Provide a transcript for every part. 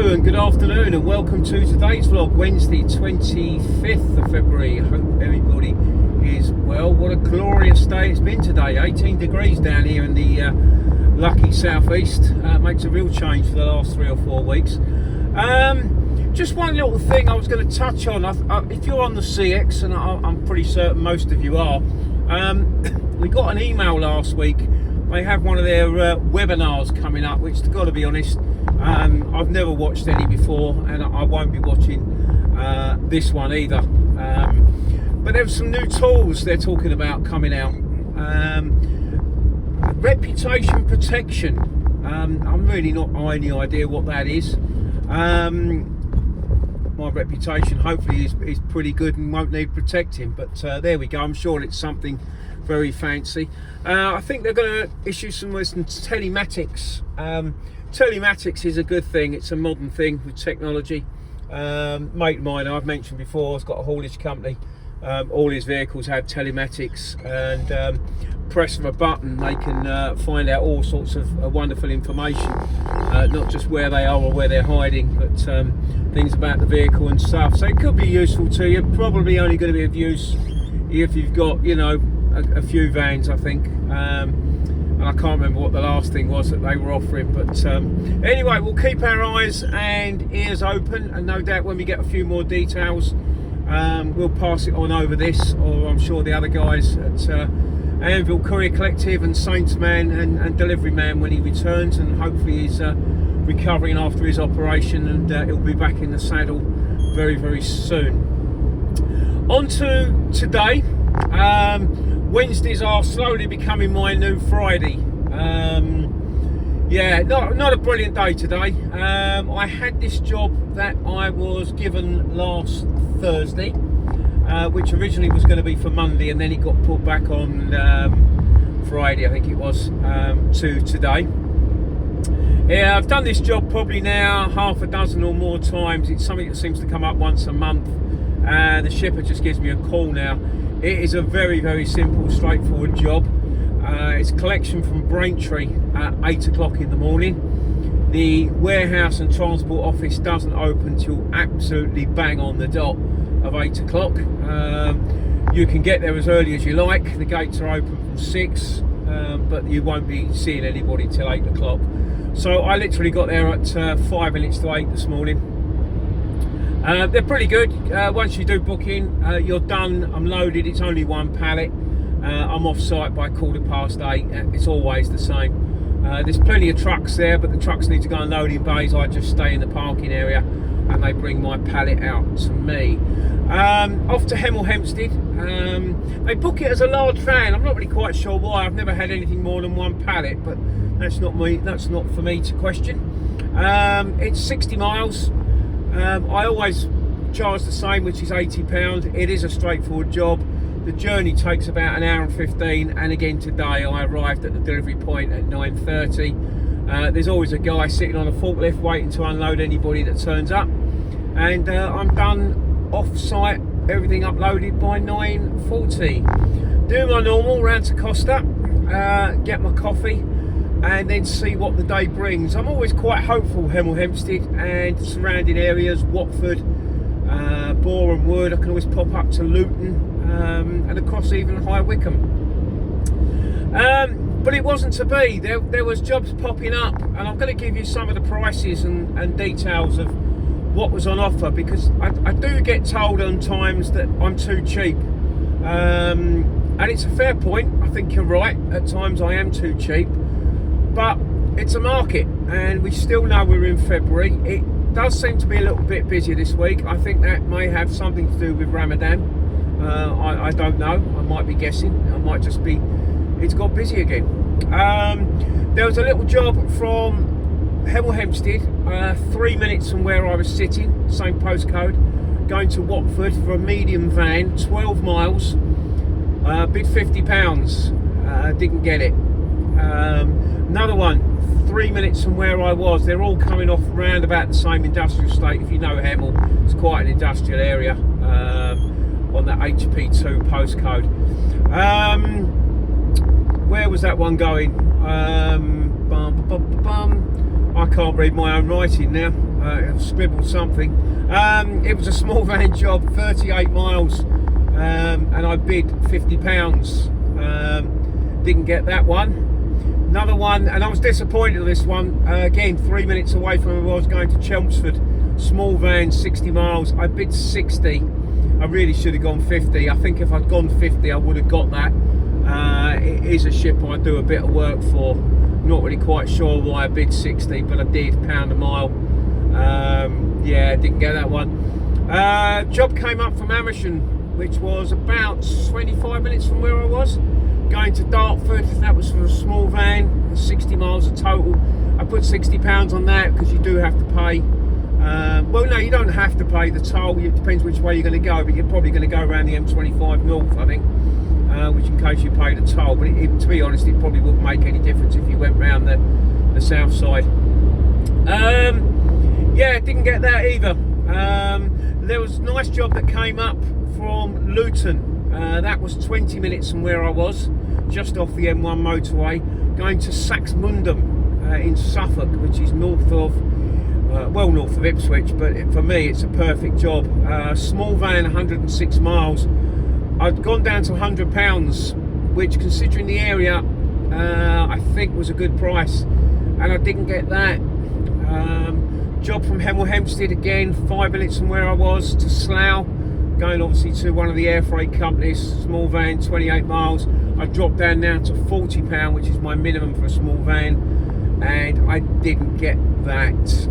Hello and good afternoon and welcome to today's vlog, Wednesday 25th of February. I hope everybody is well. What a glorious day it's been today. 18 degrees down here in the lucky southeast. Makes a real change for the last 3 or 4 weeks. Just one little thing I was going to touch on. If you're on the CX, and I'm pretty certain most of you are, we got an email last week. They have one of their webinars coming up, which, to got to be honest, I've never watched any before, and I won't be watching this one either. But there's some new tools they're talking about coming out. Reputation protection. I'm really not any idea what that is. My reputation hopefully is pretty good and won't need protecting, but there we go. I'm sure it's something very fancy. I think they're going to issue some telematics. Telematics is a good thing. It's a modern thing with technology. Mate of mine, I've mentioned before, has got a haulage company. All his vehicles have telematics, and press of a button they can find out all sorts of wonderful information, not just where they are or where they're hiding, but things about the vehicle and stuff. So it could be useful to you. Probably only going to be of use if you've got, you know, a few vans, I think. And I can't remember what the last thing was that they were offering, but anyway, we'll keep our eyes and ears open, and no doubt when we get a few more details, we'll pass it on over this, or I'm sure the other guys at Anvil Courier Collective and Saints Man and Delivery Man, when he returns, and hopefully he's recovering after his operation, and he'll be back in the saddle very, very soon. On to today. Wednesdays are slowly becoming my new Friday. Yeah, not a brilliant day today. I had this job that I was given last Thursday, which originally was going to be for Monday, and then it got put back on Friday, I think it was, to today. Yeah, I've done this job probably now half a dozen or more times. It's something that seems to come up once a month, and the shipper just gives me a call now. It is a very, very simple, straightforward job. It's collection from Braintree at 8 o'clock in the morning. The warehouse and transport office doesn't open till absolutely bang on the dot of 8 o'clock. You can get there as early as you like. The gates are open from 6, but you won't be seeing anybody till 8 o'clock. So I literally got there at 5 minutes to 8 this morning. They're pretty good. Once you do booking, you're done. I'm loaded. It's only one pallet. I'm off site by 8:15. It's always the same. There's plenty of trucks there, but the trucks need to go and load in bays. I just stay in the parking area, and they bring my pallet out to me. Off to Hemel Hempstead. They book it as a large van. I'm not really quite sure why. I've never had anything more than one pallet, but that's not me. That's not for me to question. It's 60 miles. I always charge the same, which is £80. It is a straightforward job. The journey takes about an hour and 15, and again today I arrived at the delivery point at 9:30. There's always a guy sitting on a forklift waiting to unload anybody that turns up, and I'm done off site, everything uploaded by 9:40. Do my normal round to Costa, get my coffee, and then see what the day brings. I'm always quite hopeful. Hemel Hempstead and surrounding areas, Watford, Boreham Wood. I can always pop up to Luton, and across even High Wycombe. But it wasn't to be. There was jobs popping up, and I'm going to give you some of the prices and details of what was on offer, because I do get told on times that I'm too cheap, and it's a fair point. I think you're right. At times I am too cheap. But it's a market, and we still know we're in February. It does seem to be a little bit busy this week. I think that may have something to do with Ramadan. I don't know. I might be guessing. I might just be, it's got busy again. There was a little job from Hemel Hempstead, 3 minutes from where I was sitting, same postcode, going to Watford for a medium van, 12 miles, bid £50. Didn't get it. Another one, 3 minutes from where I was. They're all coming off around about the same industrial estate. If you know Hemel, it's quite an industrial area, on that HP2 postcode. Where was that one going? I can't read my own writing now. I've scribbled something. It was a small van job, 38 miles, and I bid £50. Didn't get that one. Another one, and I was disappointed with this one. Again, 3 minutes away from where I was going to Chelmsford. Small van, 60 miles. I bid 60. I really should have gone 50. I think if I'd gone 50, I would have got that. It is a ship I do a bit of work for. Not really quite sure why I bid 60, but I did, £1 a mile. Yeah, didn't get that one. Job came up from Amersham, which was about 25 minutes from where I was. Going to Dartford, that was for a small van, 60 miles a total. I put £60 on that because you do have to pay. Well, no, you don't have to pay the toll. It depends which way you're going to go, but you're probably going to go around the M25 north, I think, which in case you pay the toll. But to be honest, it probably wouldn't make any difference if you went round the south side. Yeah, didn't get that either. There was a nice job that came up from Luton. That was 20 minutes from where I was, just off the M1 motorway, going to Saxmundham in Suffolk, which is north of, well, north of Ipswich, but for me it's a perfect job. Small van, 106 miles. I'd gone down to £100, which, considering the area, I think was a good price, and I didn't get that. Job from Hemel Hempstead, again, 5 minutes from where I was, to Slough, going obviously to one of the air freight companies. Small van, 28 miles. I dropped down now to £40, which is my minimum for a small van, and I didn't get that.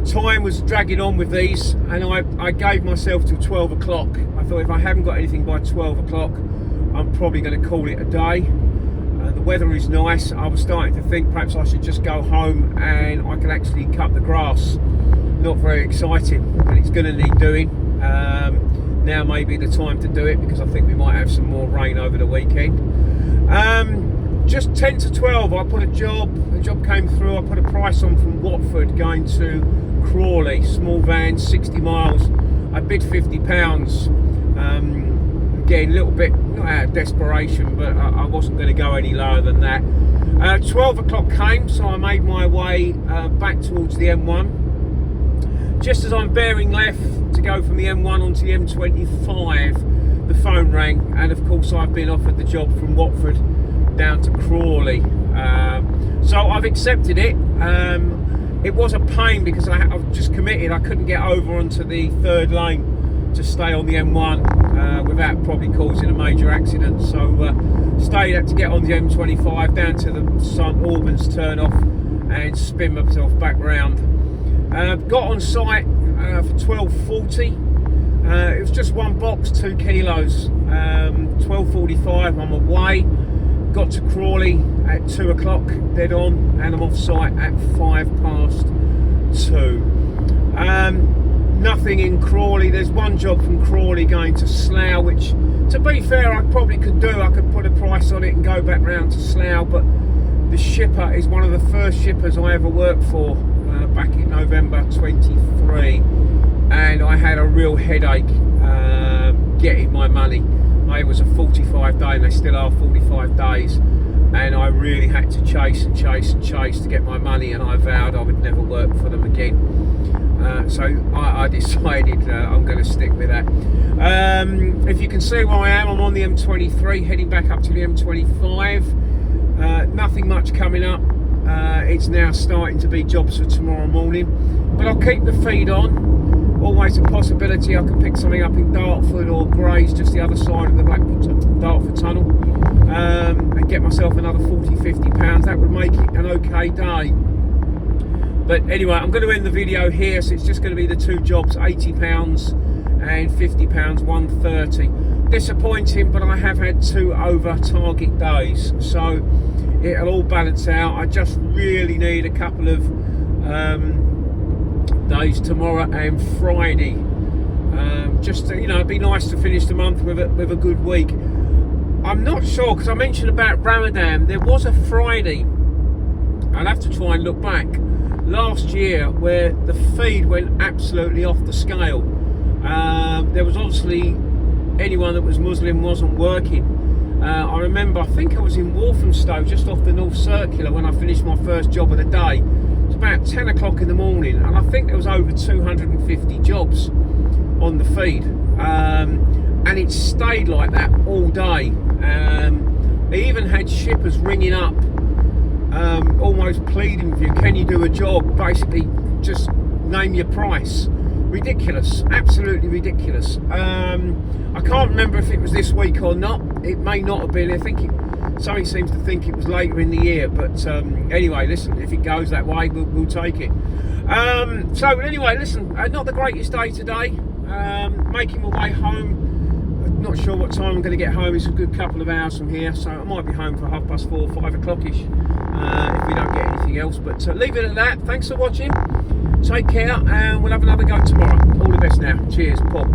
Time was dragging on with these, and I gave myself till 12 o'clock. I thought if I haven't got anything by 12 o'clock, I'm probably going to call it a day. The weather is nice. I was starting to think perhaps I should just go home and I can actually cut the grass. Not very exciting, but it's going to need doing. Now may be the time to do it, because I think we might have some more rain over the weekend. Just 10 to 12, I put the job came through. I put a price on from Watford going to Crawley, small van, 60 miles. I bid £50. Again, a little bit, not out of desperation, but I wasn't going to go any lower than that. 12 o'clock came, so I made my way back towards the M1. Just as I'm bearing left to go from the M1 onto the M25, the phone rang, and of course I've been offered the job from Watford down to Crawley. So I've accepted it. It was a pain because I've just committed. I couldn't get over onto the third lane to stay on the M1 without probably causing a major accident. So stayed up to get on the M25 down to the St Albans turn off and spin myself back round. Got on site for 12:40. It was just one box, 2 kilos. 12:45, I'm away. Got to Crawley at 2 o'clock, dead on, and I'm off site at 2:05. Nothing in Crawley. There's one job from Crawley going to Slough, which, to be fair, I probably could do. I could put a price on it and go back round to Slough, but the shipper is one of the first shippers I ever worked for back in November 23, and I had a real headache getting my money. It was a 45 day, and they still are 45 days, and I really had to chase and chase and chase to get my money, and I vowed I would never work for them again. So I decided I'm going to stick with that. If you can see where I am, I'm on the M23 heading back up to the M25. Nothing much coming up. It's now starting to be jobs for tomorrow morning, but I'll keep the feed on. Always a possibility I can pick something up in Dartford or Grays, just the other side of the Dartford Tunnel, and get myself another £40–50. That would make it an okay day. But anyway, I'm going to end the video here, so it's just going to be the two jobs, £80 and £50, 130. Disappointing, but I have had 2 over target days, so it'll all balance out. I just really need a couple of days tomorrow and Friday, just to, it'd be nice to finish the month with a good week. I'm not sure, because I mentioned about Ramadan. There was a Friday, I'll have to try and look back, last year, where the feed went absolutely off the scale. There was obviously anyone that was Muslim wasn't working. I remember, I think I was in Walthamstow, just off the North Circular, when I finished my first job of the day. It was about 10 o'clock in the morning, and I think there was over 250 jobs on the feed, and it stayed like that all day. They even had shippers ringing up, almost pleading with you, can you do a job? Basically, just name your price. Ridiculous, absolutely ridiculous. I can't remember if it was this week or not. It may not have been. I think something seems to think it was later in the year, but anyway, listen, if it goes that way, we'll take it. So anyway, listen, not the greatest day today. Making my way home. Not sure what time I'm going to get home. It's a good couple of hours from here, so I might be home for 4:30, 5 o'clock-ish, if we don't get anything else. But leave it at that. Thanks for watching. Take care, and we'll have another go tomorrow. All the best now. Cheers. Pop.